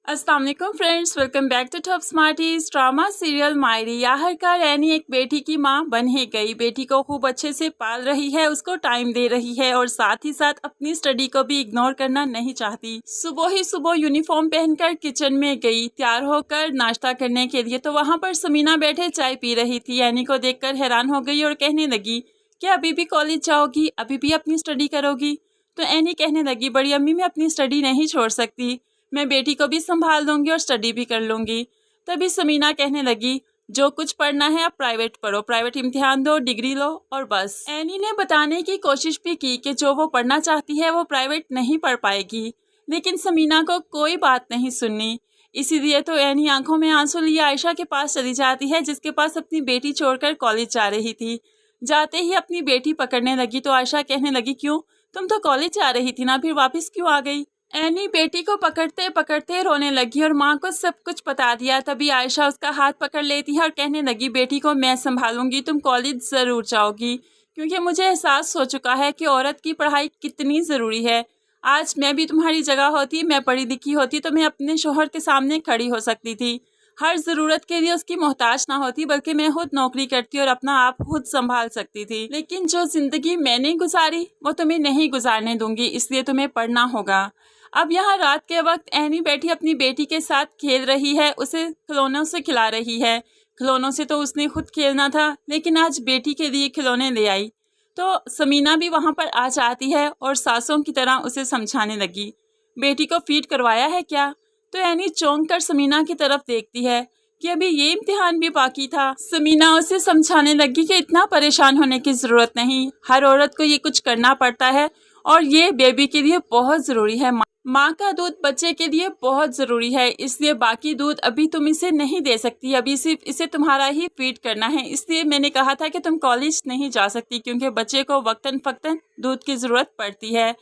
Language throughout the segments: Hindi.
अस्सलाम वालेकुम friends, welcome back to Top Smarties. Drama serial Mayi Ri आखिरकार एनी एक बेटी की मां बन ही गई। बेटी को खूब अच्छे से पाल रही है, उसको टाइम दे रही है और साथ ही साथ अपनी स्टडी को भी इग्नोर करना नहीं चाहती। सुबह ही सुबह यूनिफॉर्म पहनकर किचन में गई तैयार होकर नाश्ता करने के लिए, तो वहाँ पर समीना बैठे चाय पी रही थी। एनी को देखकर हैरान हो गई और कहने लगी कि अभी भी कॉलेज जाओगी, अभी भी अपनी स्टडी करोगी? तो एनी कहने लगी, बड़ी अम्मी मैं अपनी स्टडी नहीं छोड़ सकती, मैं बेटी को भी संभाल लूँगी और स्टडी भी कर लूँगी। तभी समीना कहने लगी, जो कुछ पढ़ना है आप प्राइवेट पढ़ो, प्राइवेट इम्तिहान दो, डिग्री लो और बस। एनी ने बताने की कोशिश भी की कि जो वो पढ़ना चाहती है वो प्राइवेट नहीं पढ़ पाएगी, लेकिन समीना को कोई बात नहीं सुननी। इसीलिए तो एनी आंखों में आंसू लिए आयशा के पास चली जाती है, जिसके पास अपनी बेटी छोड़कर कॉलेज जा रही थी। जाते ही अपनी बेटी पकड़ने लगी तो आयशा कहने लगी, क्यों, तुम तो कॉलेज जा रही थी ना, फिर वापस क्यों आ गई? एनी बेटी को पकड़ते पकड़ते रोने लगी और माँ को सब कुछ बता दिया। तभी आयशा उसका हाथ पकड़ लेती है और कहने लगी, बेटी को मैं संभालूंगी, तुम कॉलेज ज़रूर जाओगी, क्योंकि मुझे एहसास हो चुका है कि औरत की पढ़ाई कितनी ज़रूरी है। आज मैं भी तुम्हारी जगह होती, मैं पढ़ी लिखी होती तो मैं अपने शोहर के सामने खड़ी हो सकती थी, हर ज़रूरत के लिए उसकी मोहताज ना होती, बल्कि मैं खुद नौकरी करती और अपना आप खुद संभाल सकती थी। लेकिन जो ज़िंदगी मैंने गुजारी वो तुम्हें नहीं गुजारने दूंगी, इसलिए तुम्हें पढ़ना होगा। अब यहाँ रात के वक्त एनी बैठी अपनी बेटी के साथ खेल रही है, उसे खिलौनों से खिला रही है। खिलौनों से तो उसने खुद खेलना था, लेकिन आज बेटी के लिए खिलौने ले आई। तो समीना भी वहाँ पर आ जाती है और सासों की तरह उसे समझाने लगी, बेटी को फीड करवाया है क्या? तो एनी चौंक कर समीना की तरफ देखती है कि अभी ये इम्तिहान भी बाकी था। समीना उसे समझाने लगी कि इतना परेशान होने की ज़रूरत नहीं, हर औरत को ये कुछ करना पड़ता है और ये बेबी के लिए बहुत ज़रूरी है। माँ का दूध बच्चे के लिए बहुत ज़रूरी है, इसलिए बाकी दूध अभी तुम इसे नहीं दे सकती, अभी सिर्फ इसे तुम्हारा ही फीड करना है। इसलिए मैंने कहा था कि तुम कॉलेज नहीं जा सकती, क्योंकि बच्चे को वक्तन फ़क्तन दूध की ज़रूरत पड़ती है।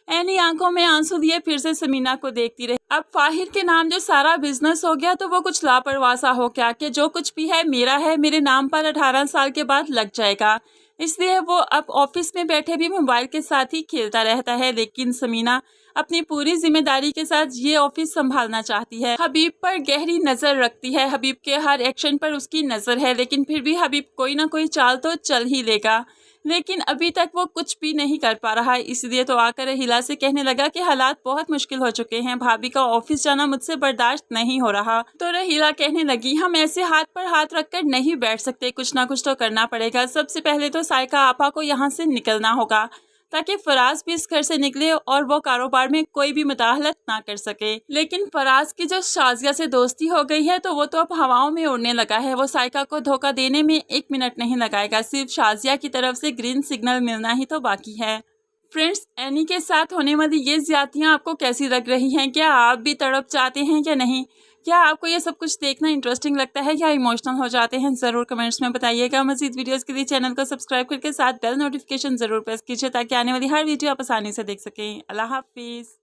एनी आंखों में आंसू लिए फिर से समीना को देखती रही। अब फाहिर के नाम जो सारा बिजनेस हो गया तो वो कुछ लापरवाह सा हो गया कि जो कुछ भी है मेरे नाम पर 18 साल के बाद लग जाएगा। इसलिए वो अब ऑफिस में बैठे भी मोबाइल के साथ ही खेलता रहता है। लेकिन समीना अपनी पूरी जिम्मेदारी के साथ ये ऑफिस संभालना चाहती है। हबीब पर गहरी नज़र रखती है, हबीब के हर एक्शन पर उसकी नज़र है, लेकिन फिर भी हबीब कोई ना कोई चाल तो चल ही लेगा। लेकिन अभी तक वो कुछ भी नहीं कर पा रहा है, इसलिए तो आकर रहीला से कहने लगा कि हालात बहुत मुश्किल हो चुके हैं, भाभी का ऑफिस जाना मुझसे बर्दाश्त नहीं हो रहा। तो रहीला कहने लगी, हम ऐसे हाथ पर हाथ रखकर नहीं बैठ सकते, कुछ ना कुछ तो करना पड़ेगा। सबसे पहले तो साइका आपा को यहाँ से निकलना होगा, ताकि फराज भी इस घर से निकले और वो कारोबार में कोई भी मुदाखलत ना कर सके। लेकिन फराज की जो शाजिया से दोस्ती हो गई है तो वो तो अब हवाओं में उड़ने लगा है। वो साइका को धोखा देने में 1 मिनट नहीं लगाएगा, सिर्फ शाजिया की तरफ से ग्रीन सिग्नल मिलना ही तो बाकी है। फ्रेंड्स, एनी के साथ होने वाली ये ज्यादतियाँ आपको कैसी लग रही हैं? क्या आप भी तड़प चाहते हैं या नहीं? क्या आपको ये सब कुछ देखना इंटरेस्टिंग लगता है या इमोशनल हो जाते हैं? ज़रूर कमेंट्स में बताइएगा। मज़ीद वीडियोस के लिए चैनल को सब्सक्राइब करके साथ बेल नोटिफिकेशन ज़रूर प्रेस कीजिए, ताकि आने वाली हर वीडियो आप आसानी से देख सकें। अल्लाह हाफिज़।